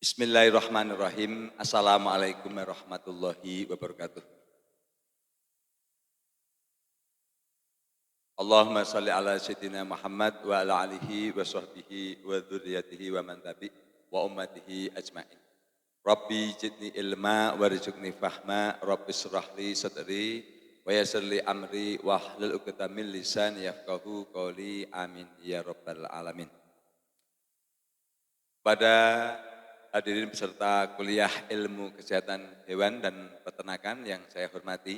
Bismillahirrahmanirrahim. Assalamualaikum warahmatullahi wabarakatuh. Allahumma salli ala sayyidina Muhammad wa ala alihi wa sahbihi wa dzurriyyatihi wa man tabi' wa ummatihi ajmain. Rabbi zidni ilma warzuqni fahma, Rabbi shrah li sadri wa yassir li amri wahlul 'uqdatam min lisani yafqahu qawli. Amin ya rabbal alamin. Pada hadirin peserta kuliah ilmu kesehatan hewan dan peternakan yang saya hormati,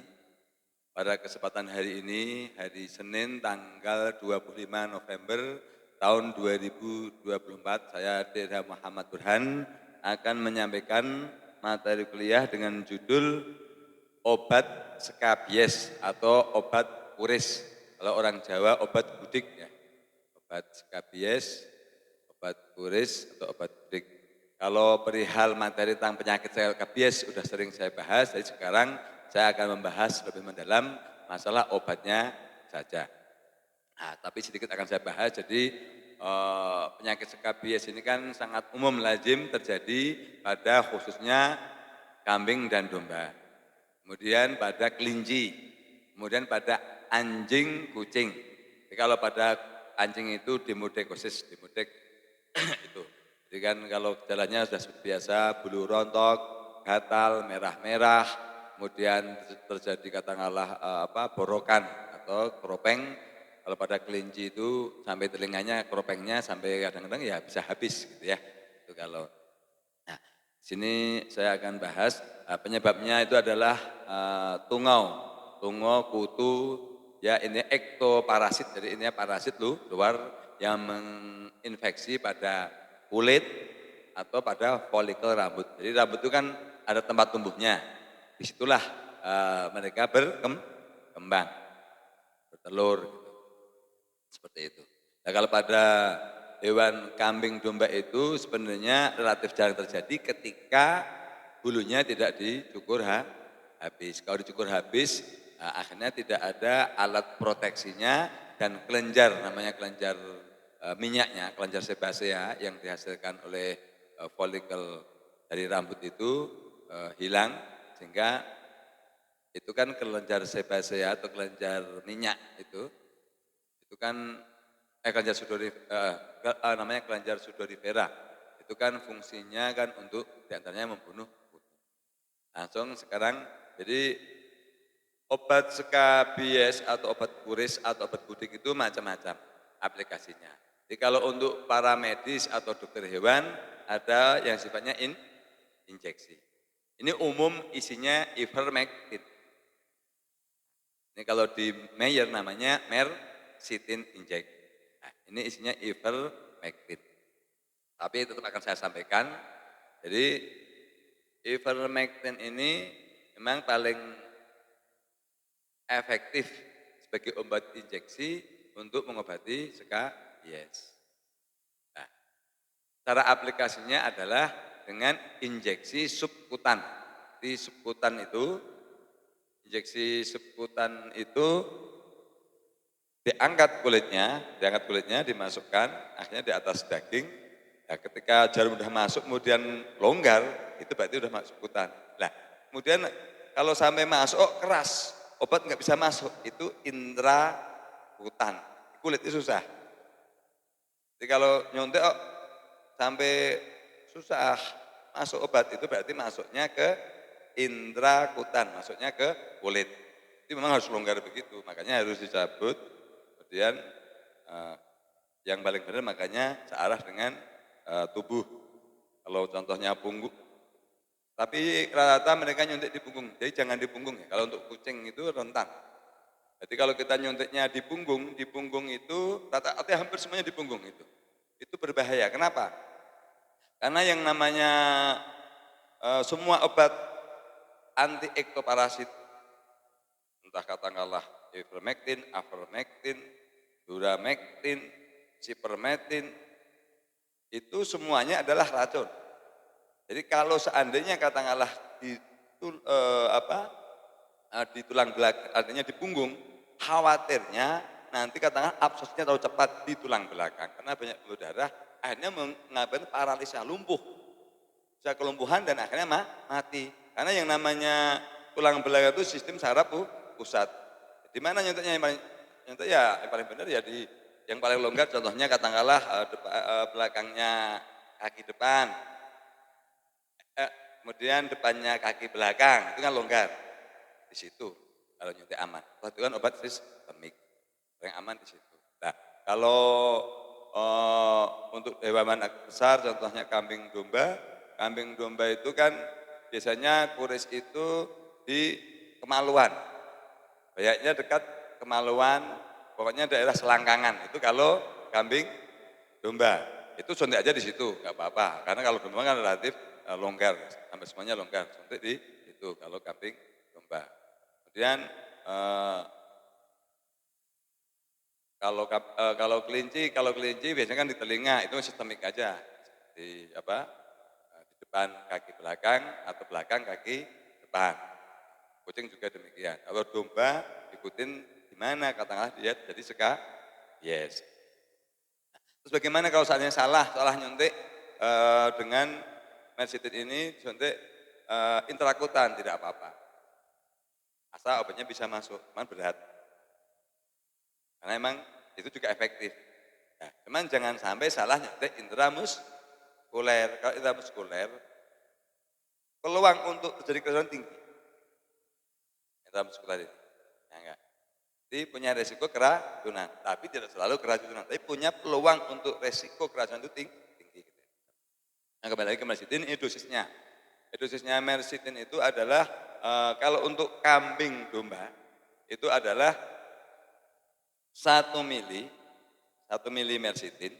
pada kesempatan hari ini, hari Senin tanggal 25 November tahun 2024, saya Dr. Muhammad Burhan akan menyampaikan materi kuliah dengan judul obat skabies atau obat kuris. Kalau orang Jawa obat gudik ya, obat skabies, obat kuris atau obat gudik. Kalau perihal materi tentang penyakit skabies sudah sering saya bahas, jadi sekarang saya akan membahas lebih mendalam masalah obatnya saja. Nah, tapi sedikit akan saya bahas. Jadi penyakit skabies ini kan sangat umum lazim terjadi pada khususnya kambing dan domba. Kemudian pada kelinci, kemudian pada anjing, kucing. Jadi kalau pada anjing itu demodekosis, demodek itu. Jadi kan kalau gejalanya sudah seperti biasa, bulu rontok, gatal, merah-merah, kemudian terjadi katakanlah borokan atau keropeng. Kalau pada kelinci itu sampai telinganya, keropengnya sampai kadang-kadang ya bisa habis gitu ya. Itu kalau. Nah, sini saya akan bahas penyebabnya itu adalah tungau, kutu, ya ini ektoparasit, jadi ini parasit luar yang menginfeksi pada kulit atau pada folikel rambut. Jadi rambut itu kan ada tempat tumbuhnya, disitulah mereka berkembang, bertelur, gitu. Seperti itu. Nah kalau pada hewan kambing domba itu sebenarnya relatif jarang terjadi ketika bulunya tidak dicukur habis. Kalau dicukur habis, akhirnya tidak ada alat proteksinya dan kelenjar, namanya kelenjar minyaknya, kelenjar sebasea yang dihasilkan oleh folikel dari rambut itu hilang, sehingga itu kan kelenjar sebasea atau kelenjar minyak itu kan kelenjar namanya kelenjar sudorifera. Itu kan fungsinya kan untuk diantaranya membunuh kutu. Langsung sekarang, jadi obat skabies atau obat kuris atau obat gudik itu macam-macam aplikasinya. Jadi kalau untuk para medis atau dokter hewan ada yang sifatnya injeksi. Ini umum isinya ivermectin. Ini kalau di Mayer namanya mercitin inject. Nah, ini isinya ivermectin. Tapi tetap akan saya sampaikan. Jadi ivermectin ini memang paling efektif sebagai obat injeksi untuk mengobati skabies. Nah, cara aplikasinya adalah dengan injeksi subkutan. Di subkutan itu, injeksi subkutan itu diangkat kulitnya, dimasukkan, akhirnya di atas daging. Nah, ketika jarum sudah masuk kemudian longgar, itu berarti sudah masuk subkutan. Nah, kemudian kalau sampai masuk, keras, obat nggak bisa masuk, itu intrakutan. Kulit itu susah. Jadi kalau nyontek sampai susah masuk obat, itu berarti masuknya ke intrakutan, masuknya ke kulit. Itu memang harus longgar begitu, makanya harus dicabut. Kemudian yang paling benar makanya searah dengan tubuh. Kalau contohnya punggung, tapi rata-rata mereka nyuntik di punggung, jadi jangan di punggung ya. Kalau untuk kucing itu rentan. Jadi kalau kita nyuntiknya di punggung itu rata-rata hampir semuanya di punggung itu. Itu berbahaya. Kenapa? Karena yang namanya semua obat anti ektoparasit, entah katakanlah ivermectin, avermectin, duramectin, cipermetin, itu semuanya adalah racun. Jadi kalau seandainya katakanlah di tulang belakang, artinya di punggung, khawatirnya nanti katakanlah absorpsinya terlalu cepat di tulang belakang karena banyak pembuluh darah, akhirnya mengakibatkan paralisa lumpuh. bisa kelumpuhan dan akhirnya mati. Karena yang namanya tulang belakang itu sistem saraf pusat. Di mana nyuntiknya yang paling nyuntik ya yang paling benar ya di yang paling longgar contohnya katakanlah belakangnya kaki depan, eh, kemudian depannya kaki belakang itu kan longgar di situ kalau nyuntik aman. Itu kan obat sistemik yang aman di situ. Nah kalau untuk hewan besar contohnya kambing domba itu kan biasanya kuris itu di kemaluan, kayaknya dekat kemaluan, pokoknya daerah selangkangan itu kalau kambing domba itu suntik aja di situ nggak apa-apa karena kalau domba kan relatif longgar sampai semuanya longgar suntik di itu kalau kambing domba. Kemudian eh, kalau kelinci biasanya kan di telinga itu sistemik aja di apa di depan kaki belakang atau belakang kaki depan. Kucing juga demikian. Kalau domba ikutin gimana katakanlah dia jadi yes. Terus bagaimana kalau salah nyuntik dengan mersitin ini suntik intrakutan tidak apa-apa. Asal obatnya bisa masuk, cuman berat. Karena memang itu juga efektif. Nah, cuman jangan sampai salah nyuntik intramuskuler. Kalau intramuskuler, peluang untuk terjadi keracunan tinggi. Intramuskuler ini. Ya, enggak. Jadi punya resiko keracunan, tapi tidak selalu keracunan. Tapi punya peluang untuk resiko keracunan itu tinggi. Nah kembali lagi ke mersitin, ini dosisnya. Dosisnya mersitin itu adalah kalau untuk kambing domba, itu adalah 1 mili mersitin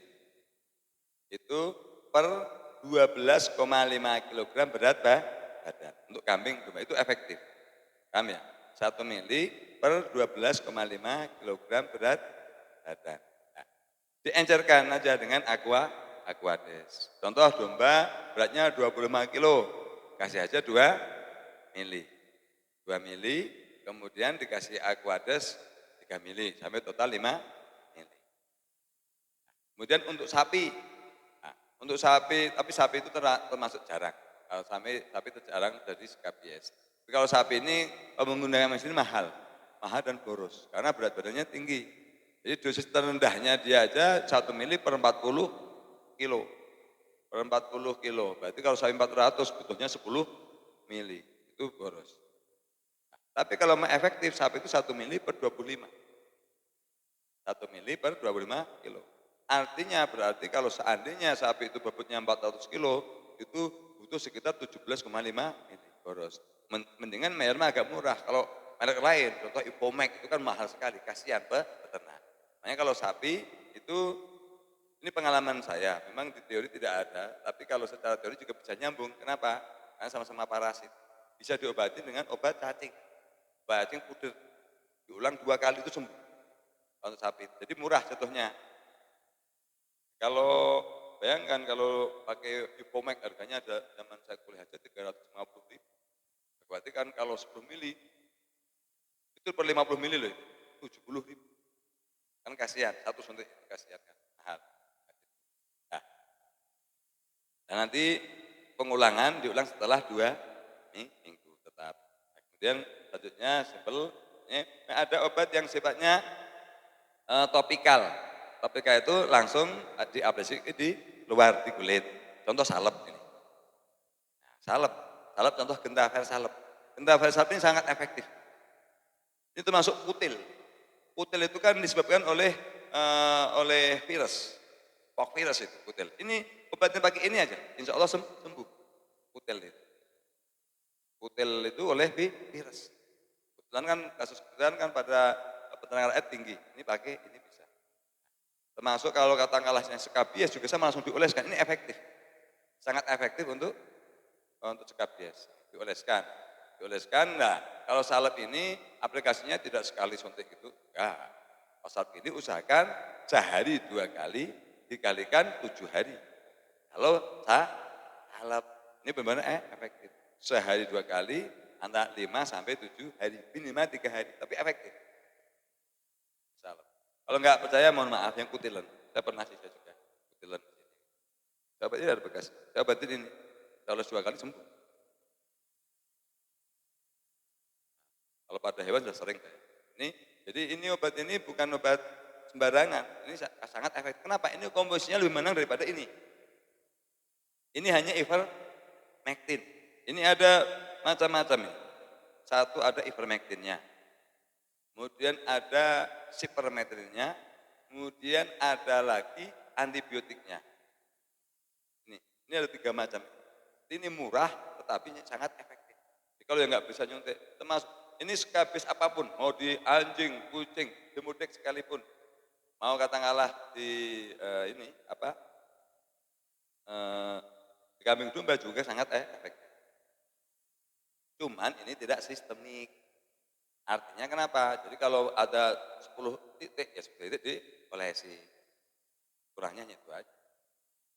itu per 12,5 kilogram berat badan. Untuk kambing domba itu efektif. Paham ya? 1 mili per 12,5 kilogram berat badan. Nah, diencerkan aja dengan Aquades. Contoh domba beratnya 25 kilo, kasih aja 2 mili. 2 mili, kemudian dikasih Aquades 3 mili, sampai total 5 mili. Kemudian untuk sapi, tapi sapi itu termasuk jarang. Kalau sapi itu jarang jadi skabies. Tapi kalau sapi ini menggunakan mesin mahal dan boros, karena berat badannya tinggi. Jadi dosis terendahnya dia aja 1 mili per 40 kilo. Per 40 kilo, berarti kalau sapi 400 butuhnya 10 mili, itu boros. Tapi kalau efektif sapi itu 1 mili per 25. 1 mili per 25 kilo. Artinya berarti kalau seandainya sapi itu bobotnya 400 kilo, itu butuh sekitar 17,5 mili boros. Mendingan merek agak murah. Kalau merek lain, contoh Ipomax itu kan mahal sekali, kasihan peternak. Makanya kalau sapi itu, ini pengalaman saya, memang di teori tidak ada, tapi kalau secara teori juga bisa nyambung. Kenapa? Karena sama-sama parasit. Bisa diobati dengan obat cacing. Obat cacing puder. Diulang 2 kali itu sembuh. Untuk sapi. Jadi murah jatuhnya. Kalau bayangkan kalau pakai Ipomax harganya ada zaman saya kuliah aja 350.000. Berarti kan kalau 10 mili itu per 50 mili loh, 70.000. Kan kasihan, satu suntik kasihan kan, mahal. Nah, dan nanti pengulangan diulang setelah 2 minggu tetap. Nah, kemudian selanjutnya ada obat yang sifatnya topikal. Topikal itu langsung diaplikasi di luar di kulit. Contoh salep ini. Nah, salep contoh gentaver salep. Gentaver salep ini sangat efektif. Ini termasuk kutil. Kutil itu kan disebabkan oleh virus. Pok virus itu kutil. Ini obatnya pakai ini aja, insya Allah sembuh. Kutil itu. Kutil itu oleh virus. Kebetulan kan kasus kebetulan kan pada peternak rakyat tinggi. Ini pakai ini bisa. Termasuk kalau katakanlah yang skabies juga sama langsung dioleskan. Ini efektif. Sangat efektif untuk skabies. Dioleskan. Nah, kalau salep ini aplikasinya tidak sekali suntik itu. Enggak. Kalau salep ini usahakan sehari 2 kali dikalikan 7 hari. Kalau salep ini benar-benar efektif. Sehari 2 kali antara 5 sampai 7 hari, minimal 3 hari, tapi efektif. Salep. Kalau enggak percaya mohon maaf yang kutilan. Saya pernah sih juga kutilan. Coba ini ada bekas. Coba ini. Kalau 2 kali sembuh. Kalau pada hewan sudah sering saya. Ini jadi ini obat ini bukan obat sembarangan, ini sangat efektif. Kenapa? Ini komposisinya lebih menang daripada ini. Ini hanya ivermectin. Ini ada macam-macam ini. Satu ada ivermectinnya, kemudian ada sipermetrinnya, kemudian ada lagi antibiotiknya. Ini ada 3 macam. Ini murah tetapi sangat efektif. Jadi kalau yang nggak bisa nyuntik, termasuk ini skabis apapun, mau di anjing, kucing, demodek sekalipun, mau katakanlah di ini apa eh, di kambing domba juga sangat efektif. Cuman ini tidak sistemik. Artinya kenapa? Jadi kalau ada 10 titik, ya 10 titik diolesi. Kurangnya hanya itu aja.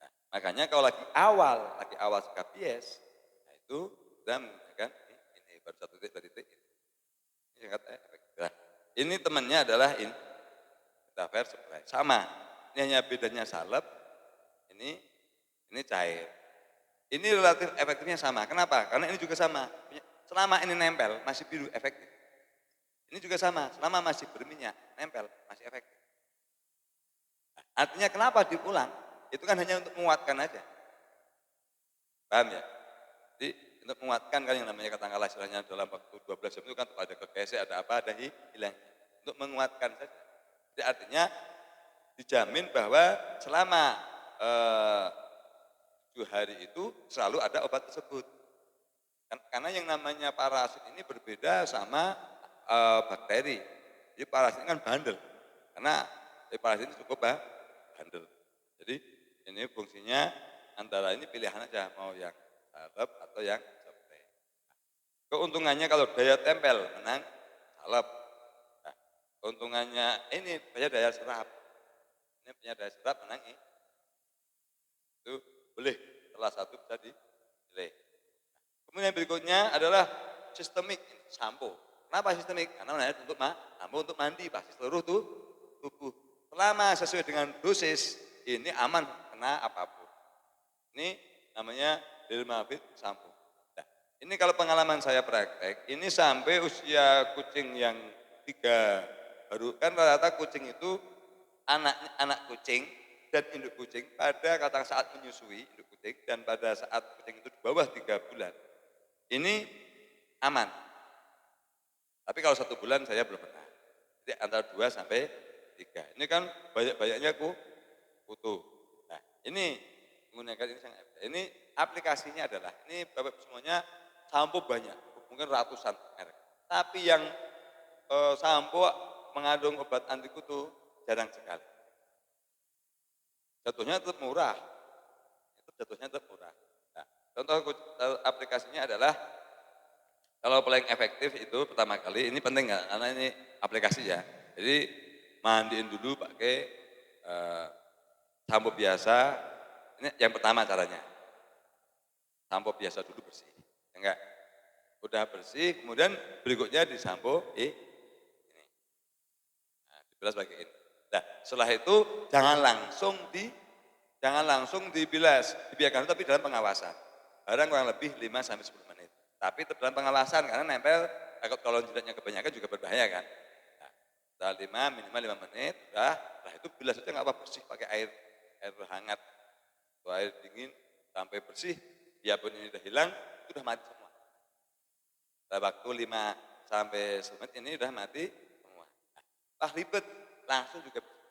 Nah, makanya kalau lagi awal skabies, nah itu kita menggunakan ini baru 1 titik, 2 titik. Ini sangat efektif. Nah, ini temannya adalah Indaver Supply. Sama, ini hanya bedanya salep, ini cair. Ini relatif efektifnya sama. Kenapa? Karena ini juga sama. Selama ini nempel, masih biru efektif. Ini juga sama, selama masih berminyak, nempel, masih efektif. Artinya kenapa diulang? Itu kan hanya untuk menguatkan aja. Paham ya? Jadi untuk menguatkan kan yang namanya katakanlah istilahnya dalam waktu 12 jam itu kan ada kegesek, ada apa, ada hilang. Untuk menguatkan saja. Jadi artinya dijamin bahwa selama 7 hari itu selalu ada obat tersebut. Karena yang namanya parasit ini berbeda sama bakteri. Jadi parasit ini kan bandel. Karena parasit ini cukup bandel. Jadi ini fungsinya antara ini pilihan aja mau yang salep atau yang spray. Keuntungannya kalau daya tempel menang salep. Nah, keuntungannya ini punya daya serap. Ini punya daya serap menang ini. Itu boleh salah satu bisa dipilih. Kemudian berikutnya adalah sistemik sampo. Kenapa sistemik? Karena sampo untuk mandi pasti seluruh tubuh. Selama sesuai dengan dosis, ini aman kena apapun. Ini namanya Dermavit sampo. Nah, ini kalau pengalaman saya praktek, ini sampai usia kucing yang 3 baru kan rata-rata kucing itu anak kucing dan induk kucing pada kata saat menyusui induk kucing dan pada saat kucing itu di bawah 3 bulan ini aman. Tapi kalau 1 bulan saya belum pernah. Jadi antara 2 sampai 3. Ini kan banyak-banyaknya kutu. Nah, ini menggunakan ini sangat efektif. Ini aplikasinya adalah, ini Bapak semuanya sampo banyak, mungkin ratusan merek. Tapi yang sampo mengandung obat anti kutu jarang sekali. Jatuhnya tetap murah. Itu jatuhnya tetap murah. Nah, contoh aplikasinya adalah kalau paling efektif itu pertama kali, ini penting nggak? Karena ini aplikasi ya. Jadi mandiin dulu pakai sampo biasa. Ini yang pertama caranya. Sampo biasa dulu bersih. Enggak. Udah bersih, kemudian berikutnya disampo ini. Nah, dibilas pakai ini. Nah, setelah itu jangan langsung dibilas, dibiarkan tapi dalam pengawasan. Barang kurang lebih 5 sampai 10 menit. Tapi dalam pengawasan karena nempel, kalau jidatnya kebanyakan juga berbahaya kan. Nah, setelah minimal 5 menit, setelah itu bilas saja nggak apa bersih pakai air hangat atau air dingin sampai bersih, biarpun ini udah hilang, itu udah mati semua. Setelah waktu 5 sampai 10 menit ini udah mati semua. Nah, ribet, langsung juga bersih.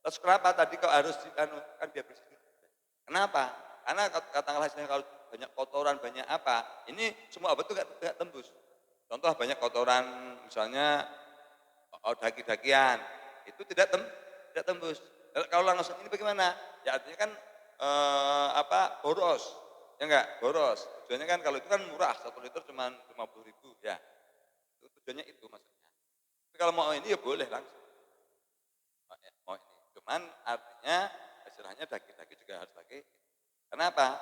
Terus kenapa tadi kok harus kan biar bersih? Kenapa? Karena katakanlah kalau banyak kotoran, banyak apa, ini semua obat itu tidak tembus. Contoh banyak kotoran, misalnya daki-dakian, itu tidak tembus. Kalau langsung ini bagaimana? Ya artinya kan boros, ya enggak, boros. Tujuannya kan kalau itu kan murah, 1 liter cuma 50.000, ya. Tujuannya itu maksudnya. Tapi kalau mau ini ya boleh langsung. Mau ini. Cuman artinya istilahnya daki-daki juga harus pakai. Kenapa?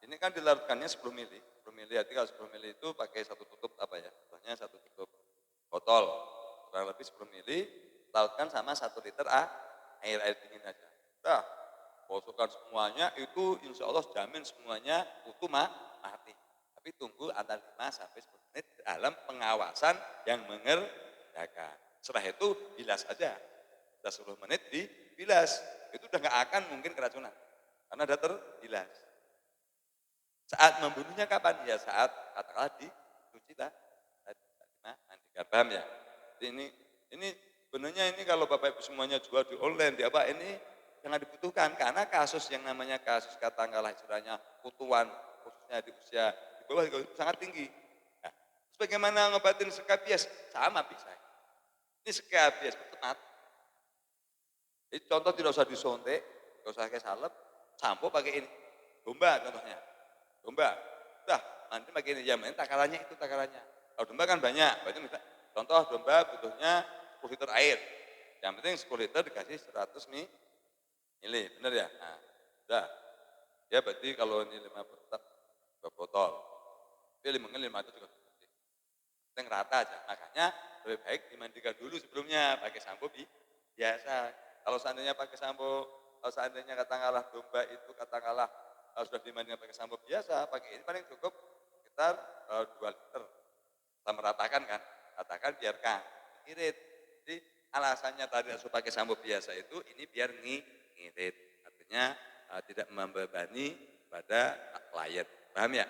Ini kan dilarutkannya 10 mili. 10 mili, artinya kalau 10 mili itu pakai 1 tutup apa ya? Istilahnya 1 tutup botol. Kurang lebih 10 mili, larutkan sama 1 liter air dingin aja. Nah, gosokkan semuanya itu insya Allah jamin semuanya utuh mati. Tapi tunggu antara 5 sampai 10 menit dalam pengawasan yang mengerjakan. Setelah itu bilas aja. Sudah 10 menit dibilas. Itu udah nggak akan mungkin keracunan. Karena udah terbilas. Saat membunuhnya kapan? Ya saat katakanlah dicuci lah. Mandikan, paham ya? Jadi ini sebenarnya ini kalau Bapak Ibu semuanya jual di online, di apa ini sangat dibutuhkan. Karena kasus yang namanya kasus katakanlah istilahnya kutuan, khususnya di usia di bawah itu sangat tinggi. Nah, bagaimana ngobatin skabies? Sama bisa. Ini skabies betul mati. Jadi contoh tidak usah disontek, tidak usah pakai salep, sampo pakai ini. Domba contohnya. Domba. Udah, nanti pakai ini. Ya, main takarannya itu takarannya. Kalau domba kan banyak. Berarti contoh domba butuhnya 10 liter air. Yang penting 10 liter dikasih 100 mili. Benar ya? Nah, udah. Ya berarti kalau ini 5 botol, 2 botol. Tapi 5 itu juga penting rata aja. Makanya lebih baik dimandikan dulu sebelumnya pakai sampo biasa. Kalau seandainya pakai sampo, kalau seandainya katakanlah domba itu katakanlah sudah dimandikan pakai sampo biasa, pakai ini paling cukup sekitar 2 liter. Kita meratakan kan, ratakan biarkan ngirit. Jadi alasannya tadi harus pakai sampo biasa itu ini biar ngirit. Artinya tidak membebani pada klien. Paham ya?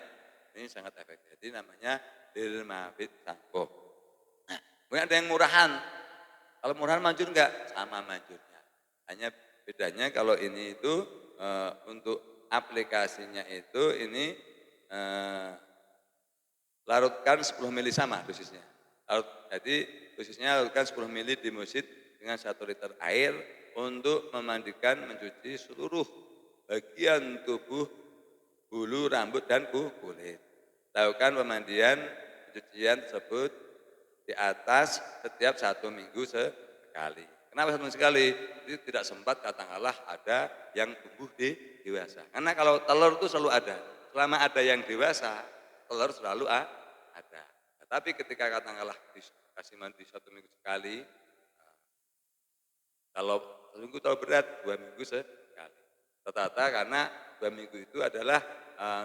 Ini sangat efektif. Jadi namanya Dermavit sampo. Nah, kemudian ada yang murahan. Kalau murahan manjur enggak? Sama manjurnya. Hanya bedanya kalau ini itu untuk aplikasinya itu ini larutkan 10 mili sama dosisnya. Jadi dosisnya larutkan 10 mili dimusit dengan 1 liter air untuk memandikan, mencuci seluruh bagian tubuh, bulu, rambut, dan kulit. Lakukan pemandian, pencucian tersebut di atas setiap 1 minggu sekali. Kenapa 1 minggu sekali? Itu tidak sempat katakanlah ada yang tumbuh dewasa. Karena kalau telur itu selalu ada. Selama ada yang dewasa, telur selalu ada. Tapi ketika katakanlah dikasih mandi 1 minggu sekali, kalau 1 minggu terlalu berat, 2 minggu sekali. Rata-rata karena 2 minggu itu adalah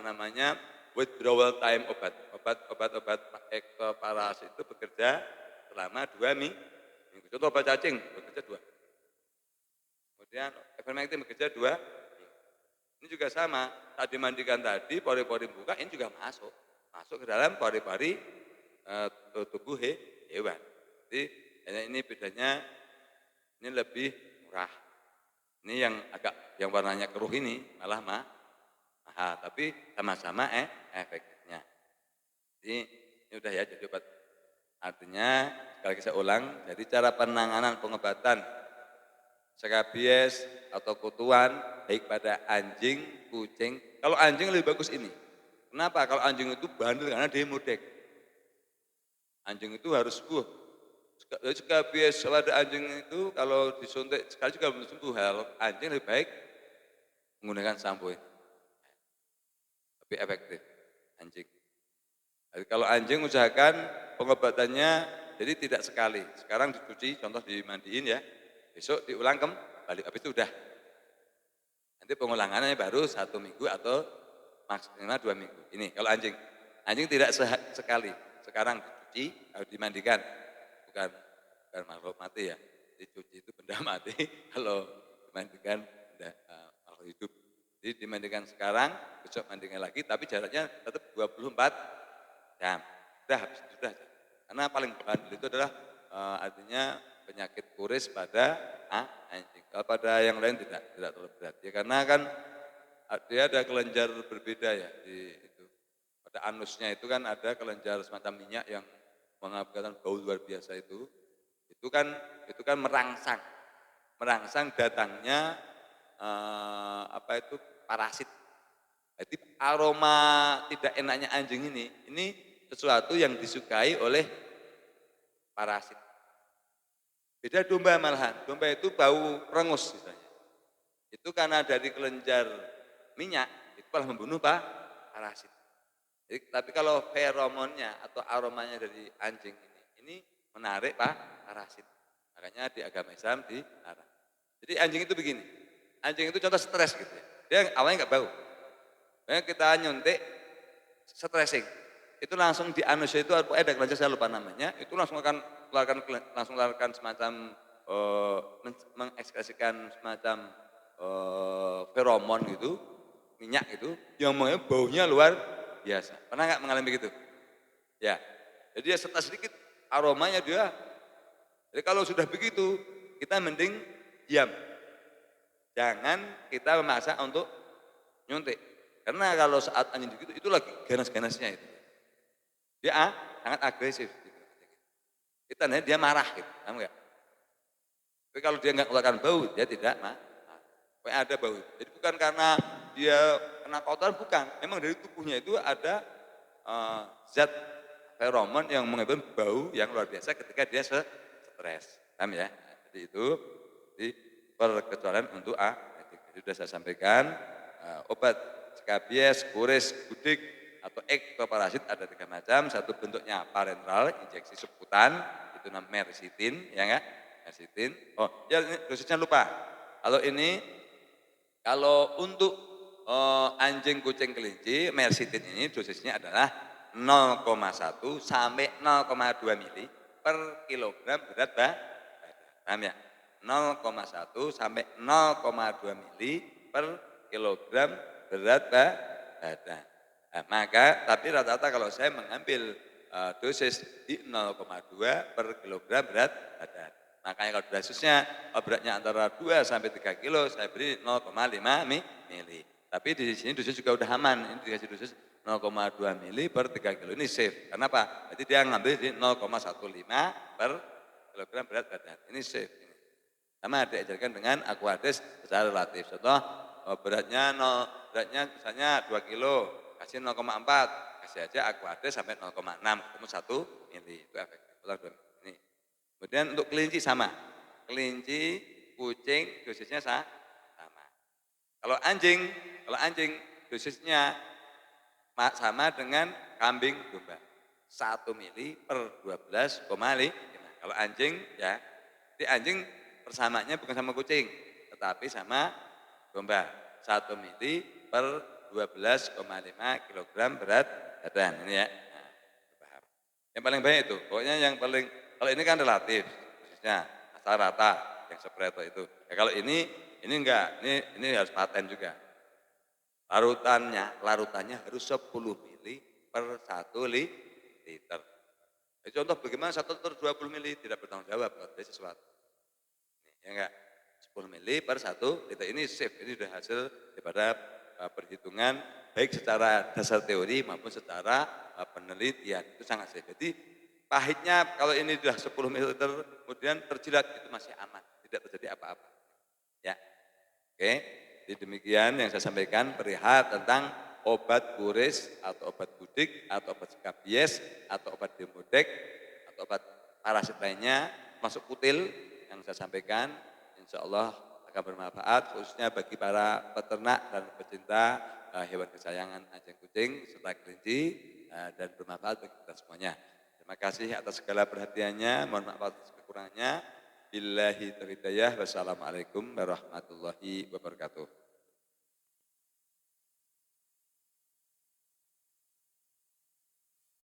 namanya withdrawal time obat. Obat-obat ektoparasit itu bekerja selama 2 minggu. Contoh obat cacing bekerja 2. Kemudian ivermectin bekerja 2 minggu. Ini juga sama, saat dimandikan tadi pori-pori buka ini juga masuk ke dalam pori-pori tubuh hewan. Jadi ini bedanya ini lebih murah. Ini yang warnanya keruh ini malah mahal, tapi sama-sama efektifnya. Jadi ini udah ya jadi obat. Artinya sekali lagi saya ulang, jadi cara penanganan pengobatan skabies atau kutuan baik pada anjing, kucing. Kalau anjing lebih bagus ini. Kenapa? Kalau anjing itu bandel karena dia mudek. Anjing itu harus sembuh. Skabies pada anjing itu kalau disuntik sekali juga belum sembuh. Anjing lebih baik menggunakan sampo ini. Lebih efektif anjing. Jadi kalau anjing usahakan pengobatannya jadi tidak sekali. Sekarang dicuci, contoh dimandiin ya. Besok diulang kembali, habis itu udah. Nanti pengulangannya baru 1 minggu atau maksimal 2 minggu. Ini kalau anjing. Anjing tidak sekali. Sekarang dicuci, harus dimandikan. Bukan makhluk mati ya. Dicuci itu benda mati, kalau dimandikan benda makhluk hidup. Jadi dimandikan sekarang, besok mandikan lagi, tapi jaraknya tetap 24 jam. Sudah habis itu sudah. Karena paling bandel itu adalah artinya penyakit kuris pada anjing. Kalau pada yang lain tidak terlalu berat. Ya karena kan dia ada kelenjar berbeda ya di itu. Pada anusnya itu kan ada kelenjar semacam minyak yang menghasilkan bau luar biasa itu. Itu kan merangsang datangnya parasit. Jadi aroma tidak enaknya anjing ini sesuatu yang disukai oleh parasit. Beda domba malahan, domba itu bau rengus misalnya. Itu karena dari kelenjar minyak, itu malah membunuh parasit. Jadi, tapi kalau feromonnya atau aromanya dari anjing ini menarik parasit. Makanya di agama Islam dilarang. Jadi anjing itu begini, Anjing itu contoh stres gitu ya. Dia awalnya nggak bau. Kita nyuntik stressing. Itu langsung di anusnya itu ada kelenjar saya lupa namanya, itu langsung akan keluarkan semacam mengekspresikan semacam feromon gitu, minyak gitu, yang baunya luar biasa. Pernah nggak mengalami begitu? Ya. Jadi ya setelah sedikit aromanya dia. Jadi kalau sudah begitu, kita mending diam. Jangan kita memaksa untuk nyuntik. Karena kalau saat anjing begitu, itu lagi ganas-ganasnya itu. Dia sangat agresif. Gitu. Kita lihat dia marah gitu, kamu enggak? Tapi kalau dia nggak keluarkan bau, dia tidak marah. Kayak ada bau. Jadi bukan karena dia kena kotoran, bukan. Memang dari tubuhnya itu ada zat feromon yang mengirim bau yang luar biasa ketika dia stres. Paham ya? Nah, jadi itu di perkecualian untuk jadi sudah saya sampaikan obat skabies, kuris, gudik atau ektoparasit ada 3 macam. Satu bentuknya parenteral, injeksi sebutan, itu namanya mersitin, ya enggak? Mersitin. Oh, ya ini dosisnya lupa. Kalau untuk anjing, kucing, kelinci, mersitin ini dosisnya adalah 0,1 sampai 0,2 mili per kilogram berat badan. Paham ya? 0,1 sampai 0,2 mili per kilogram berat badan. Nah, maka tapi rata-rata kalau saya mengambil dosis di 0,2 per kilogram berat badan. Makanya kalau dosisnya beratnya antara 2 sampai 3 kilo saya beri 0,5 mili. Tapi di sini dosis juga udah aman. Ini dikasih dosis 0,2 mili per 3 kilo. Ini safe. Kenapa? Jadi dia ngambil di 0,15 per kilogram berat badan. Ini safe. Sama diajarkan dengan Aquades secara relatif. Contoh beratnya misalnya 2 kilo, kasih 0,4, kasih aja Aquades sampai 0,6, ketemu 1 mili. Itu efektif. Ini. Kemudian untuk kelinci sama. Kelinci, kucing dosisnya sama. Kalau anjing dosisnya sama dengan kambing domba. 1 mili per 12,5. Kalau anjing ya, jadi anjing persamaannya bukan sama kucing, tetapi sama domba. 1 mili per 12,5 kilogram berat badan. Ini ya. Nah, paham. Yang paling banyak itu, pokoknya yang paling, kalau ini kan relatif, khususnya rata-rata yang Sepreto itu. Ya, kalau ini enggak, ini harus paten juga. Larutannya harus 10 mili per 1 liter. Contoh bagaimana 1 liter 20 mili tidak bertanggung jawab kalau ada sesuatu. Ya enggak, 10 mili per 1 liter ini safe, ini sudah hasil daripada perhitungan baik secara dasar teori maupun secara penelitian, itu sangat safe. Jadi pahitnya kalau ini sudah 10 ml kemudian terjilat itu masih aman, tidak terjadi apa-apa. Ya, oke. Jadi demikian yang saya sampaikan perihal tentang obat kuris atau obat gudik atau obat skabies atau obat demodek atau obat parasit lainnya masuk kutil yang saya sampaikan, insya Allah akan bermanfaat khususnya bagi para peternak dan pecinta hewan kesayangan anjing kucing serta kelinci dan bermanfaat bagi kita semuanya. Terima kasih atas segala perhatiannya, mohon maaf atas kekurangannya. Billahi taufiq hidayah. Wassalamualaikum warahmatullahi wabarakatuh.